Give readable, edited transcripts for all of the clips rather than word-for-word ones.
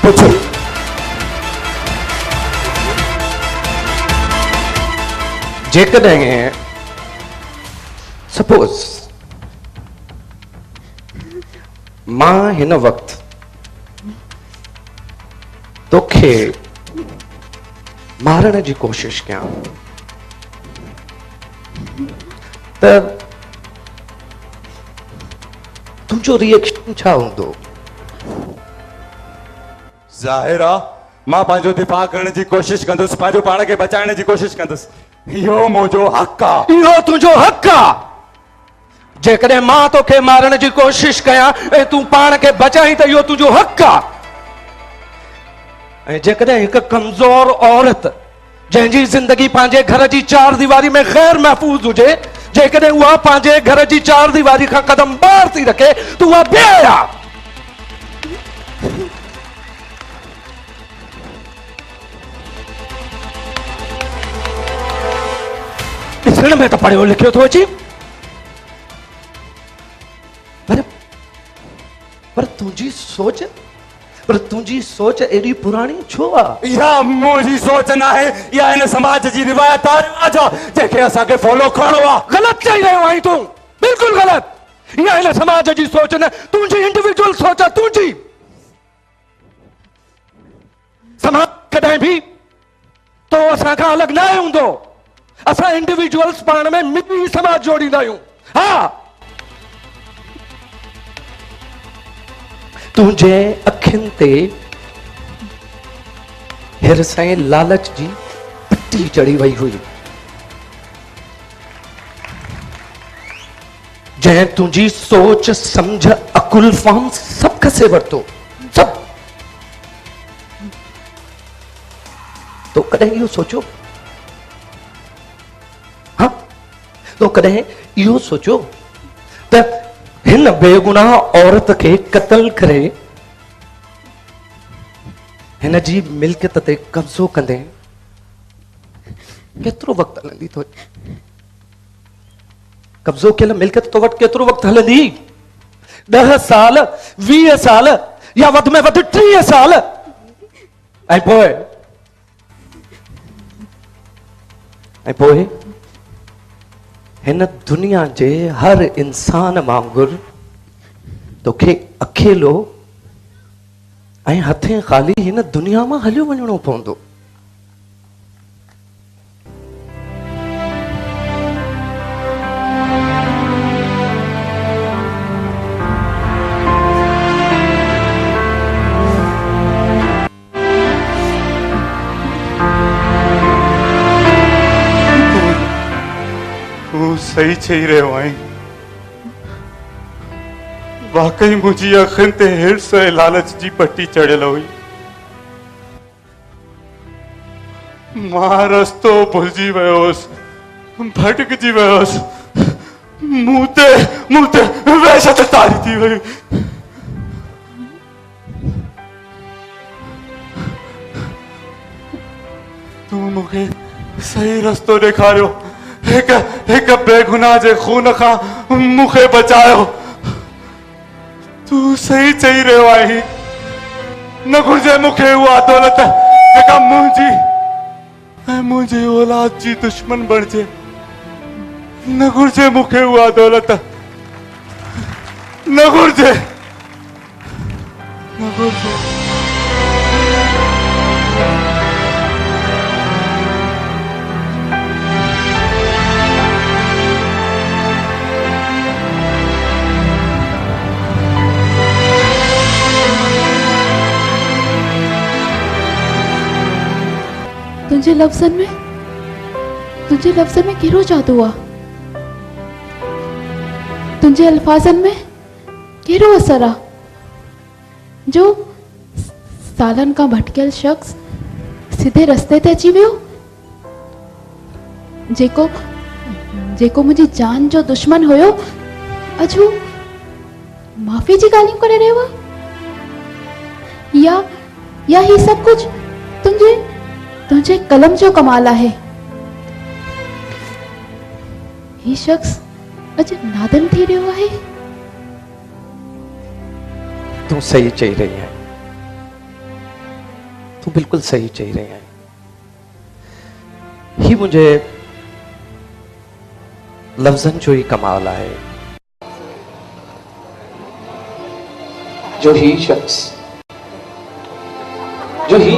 पूछो। जेकॾहिं सपोज मां हिन वक्त तोखे मारण जी कोशिश कयां त तुंहिंजो रिएक्शन छा हूंदो? ज़ाहिर आहे मां पंहिंजो दिफ़ा करण जी कोशिश कंदुसि, पंहिंजो पाण खे बचाइण जी कोशिश कंदुसि। इहो मुंहिंजो हक़ आहे। इहो तुंहिंजो हक़ आहे। जेकॾहिं मां तोखे मारण जी कोशिश कयां ऐं तूं पाण खे बचाई त इहो तुंहिंजो हक़ आहे। ऐं जेकॾहिं हिकु कमज़ोर औरत जंहिंजी ज़िंदगी पंहिंजे घर जी चार दीवारी में ग़ैर महफ़ूज़ हुजे, जेकॾहिं उहा पंहिंजे घर जी चार दीवारी खां कदम ॿाहिरि थी रखे त उहा बेहया आहे। ॾिसण में त पढ़ियो लिखियो थो अचे, पर तुंहिंजी सोच एॾी पुराणी छो आहे? इहा मुंहिंजी सोच न आहे, इहा हिन समाज जी रिवायत आहे, रिवाज आहे जंहिंखे असांखे फॉलो करणो आहे। ग़लति चई रहियो आहीं तूं, बिल्कुलु ग़लति। इहा हिन समाज जी सोच न, तुंहिंजी इंडिविजुअल सोच आहे, तुंहिंजी। समाज कॾहिं बि तो असांखां अलॻि न हूंदो। असां इंडिविजुअल्स पाण में मिली समाज जोड़ींदा आहियूं। हा, तुंहिंजे अखियुनि ते हिर्स ऐं लालच जी पट्टी चढ़ी वई हुई, जंहिं तुंहिंजी सोच समझ अकुल फॉर्म सभु खसे वरितो, सभु। तो कॾहिं इहो सोचो, हाँ, तो कॾहिं इहो सोचो त हिन बेगुनाह औरत खे क़त्ल करे हिन जी मिल्कियत ते कब्ज़ो कंदे केतिरो वक़्तु हलंदी? तो कब्ज़ो कयल मिल्कियत तो वटि केतिरो वक़्तु हलंदी? 10 साल, 20 साल या वधि में वधि 30 साल। ऐं पोइ हिन दुनिया जे हर इंसान वांगुरु तोखे अकेलो ऐं हथे ख़ाली हिन दुनिया मां हलियो वञणो पवंदो। सही चई रहियो आहीं। वाकई मुंहिंजी अखियुनि ते हिर्स ऐं लालच जी पट्टी चढ़ियल हुई। मां रस्तो भुलिजी वियो हुउसि, भटकजी वियो हुउसि, मूं ते वहशत तारी थी वई। तूं मूंखे सही रस्तो ॾेखारियो, हिक बेगुनाह जे खून खां मूंखे बचायो। तूं सही चई रहियो आहीं। न घुर्जे मूंखे उहा दौलत जेका मुंहिंजी ऐं मुंहिंजी औलाद जी दुश्मन बणिजे। न घुर्जे मूंखे उहा दौलत, न घुर्जे, न घुर्जे। तुंहिंजे लफ्ज़नि में कहिड़ो जादू आहे? तुंहिंजे अल्फाज़नि में कहिड़ो असर आहे जो सालनि खां भटकियल शख्स सीधे रस्ते ते अची वियो? जेको मुंहिंजी जान जो दुश्मन हुयो, अॼु माफ़ी जी ॻाल्हियूं करे रहियो आहे? या ही सभु कुछ तुंहिंजे कलम जो कमाल आहे? ही शख्स अॼु नादम थी रहियो आहे? तूं सही चई रही है। तू बिल्कुल सही चई रही आहे। ही मुझे लफ्ज़न जो ही कमाल आहे जो ही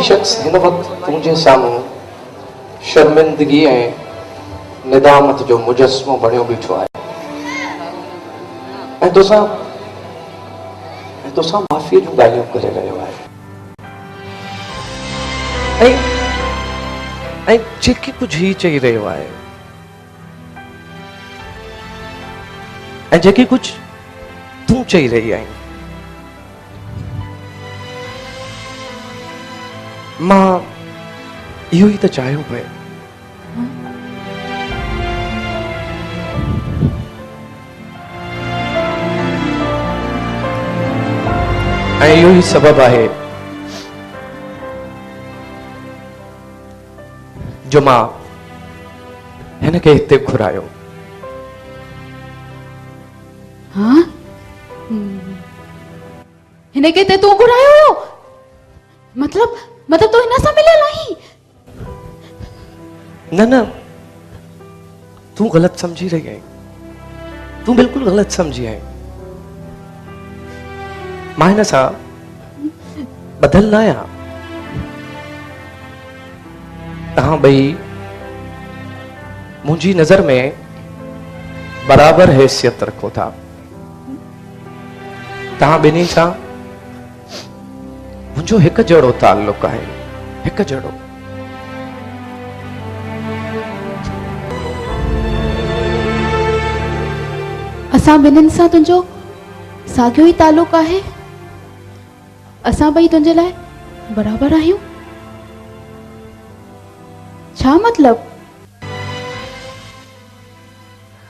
शख्स हिन वक्त तुझे सामूं शर्मिंदगी ऐं निदामत जो मुजस्मो बणियो बीठो आहे ऐं तोसां माफ़ी जूं ॻाल्हियूं करे रहियो आहे। ऐं जेकी कुछ ही चई रहियो आहे ऐं जेकी कुछ तूं चई रही आई मां इहो ई त चाहियो पिए। ऐं इहो ई सबब आहे जो मां हिन खे हिते घुरायो। हाँ हिन खे हिते तूं घुरायो हुयो? मतलब तो हिन सां मिलियल आहीं? न तू गलत समझी रही है, तू बिल्कुल गलत समझी है। मां हिन सां बदल न आहियां। तहां ॿई मुंहिंजी नज़र में बराबर हैसियत रखो था। तहां ॿिन्ही सां मुंहिंजो हिकु जहिड़ो ताल्लुक़ आहे, हिकु जहिड़ो। असां ॿिन्हिनि सां तुंहिंजो साॻियो ई ताल्लुक़ आहे? असां ॿई तुंहिंजे लाइ बराबर आहियूं? छा मतलब?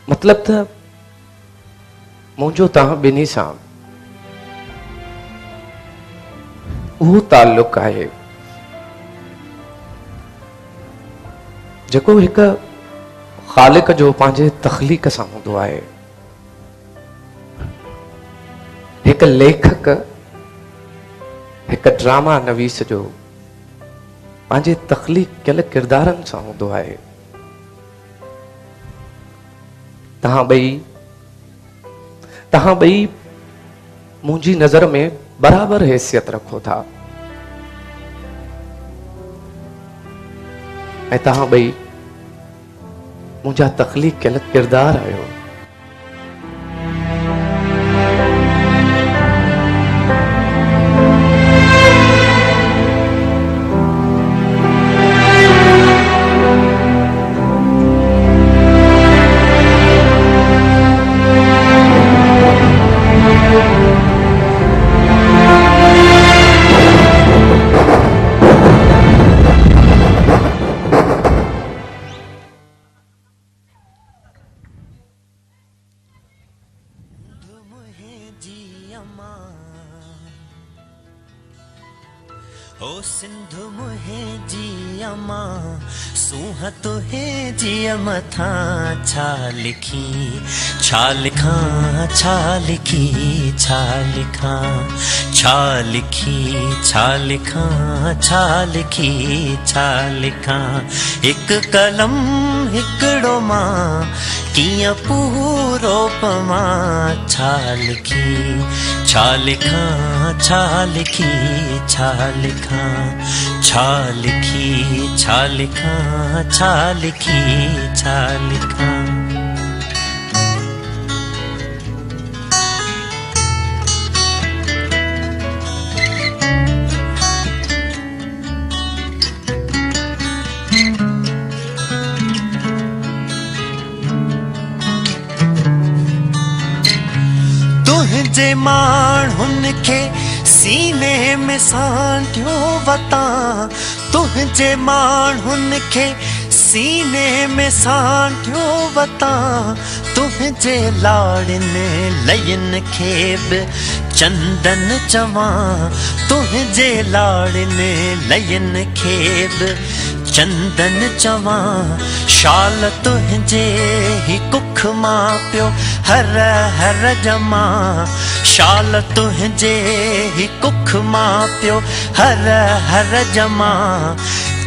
मतलब त मुंहिंजो तव्हां ॿिन्ही सां उहो ताल्लुक़ आहे जेको हिकु ख़ालिक जो पंहिंजे तख़लीक़ सां हूंदो आहे। हिकु लेखक, हिकु ड्रामा नवीस जो पंहिंजे तख़लीक़ कयल किरदारनि सां हूंदो आहे। तहां ॿई मुंहिंजी नज़र में बराबर हैसियत रखो था ऐं तहां ॿई मुंहिंजा तख़लीक़ कयल किरदार आहियो। ओ सिंधु मुहे जी अमा सूह तो है जी मथा छा लिखी छा लिखा छा लिखी छा लिखा छा लिखी छा लिखा छा लिखी छा लिखा एक कलम हिकड़ो मां किया पूरो पमा छा लिखी छा लिखा छा लिखी छा लिखा छा लिखी छा लिखा छा लिखी छा लिखा। तुझे माण्हुनि खे सीने में सांढियो वता तुझे माण्हुनि खे सीने में सांढियो वता तुझे लाड़िनि लयनि खे बि चंदन चवां तुझे लाड़िनि लयनि खे बि चंदन चवां शाल तुंहिंजे ही कुख मां पियो हर हर जमा शाल तुंहिंजे ही कुख मां पियो हर हर जमा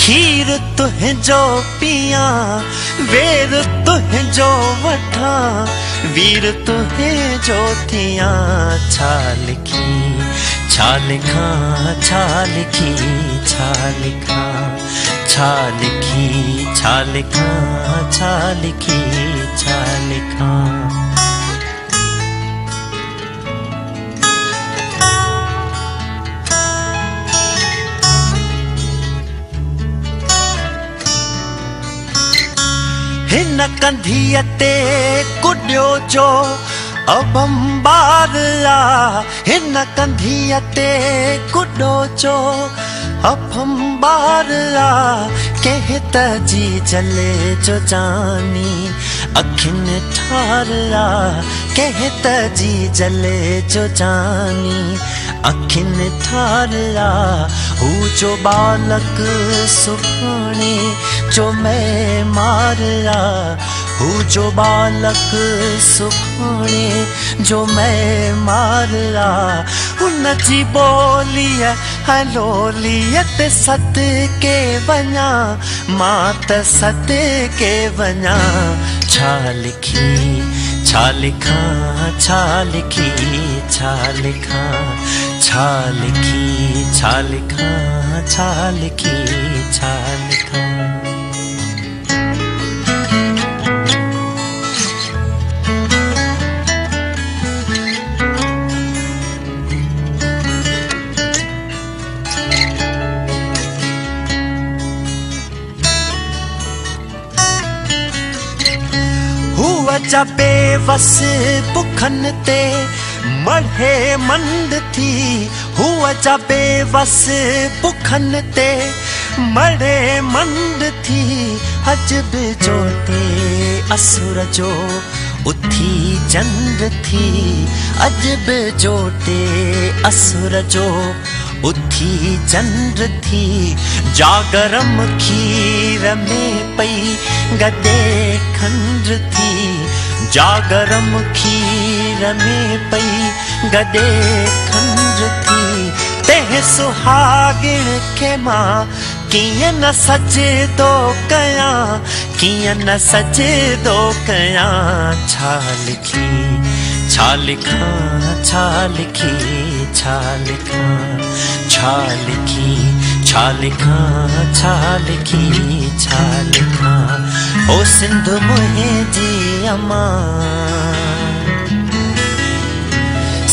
खीर तुंहिंजो पियां वेर तुंहिंजो वठां वीर तुंहिंजो थियां छा लिखी छा लिखां छा लिखी छा लिखां छा लिखी छा लिखां छा लिखी छा लिखां हिन कंधीअ ते कुॾियो जो अबंबार आ हिन कंधीअ ते कुॾो जो अबंबार आ कंहिं त जी जले जो जानी अखियुनि ठार आ कंहिं त जी जले जो जानी अखियुनि ठार आ हू जो बालक सुभाणे जो मैं मार आ हू जो बालक सुभाणे जो मैं मार आ हुन जी बोलीअ हलोलीअ ते सदके वञा मां त सदके वञा छा लिखी छा लिखां छा लिखी छा लिखां छा लिखी छा लिखां छा लिखी छा लिखां जा बेवस बुखन ते मढ़े मंद थी हुआ जा बेवस बुखन ते मढ़े मंद थी अजब जोते असुर जो उथी चंद थी अजब जोते असुर जो उथी चंड थी जागरम खीर में पई गदे खंड थी जागरम खीर में पई गदे खंड थी ते सुहागिण के मां किए न सजदो कया किए न सजदो कया छा लिखी छा लिखां छा लिखी छा लिखां छा लिखी छा लिखां छा लिखी छा लिखां ओ सिंध मुंहिंजी अमां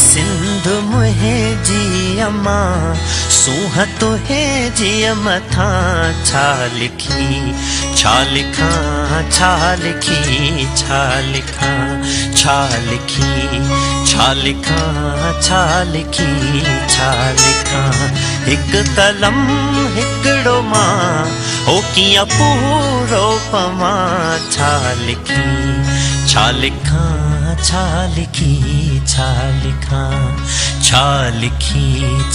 सिंध मुंहिंजी अमां सूंह तुंहिंजी मथां छा लिखी छा लिखां छा लिखी छा लिखां छा लिखी छा लिखां छा लिखी छा लिखां हिकु कलम हिकिड़ो मां हो कीअं पूरो पवां छा लिखी छा लिखां छा लिखी छा लिखां छा लिखी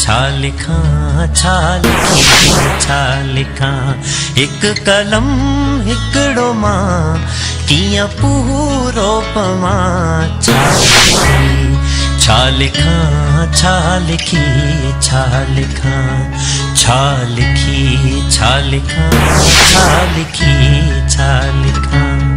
छा लिखां छा लिखी छा लिखां हिकु कलम हिकिड़ो मां कीअं पूरो पवां छा लिखी छा लिखां छा लिखी छा लिखां छा लिखी छा लिखां छा लिखी छा लिखां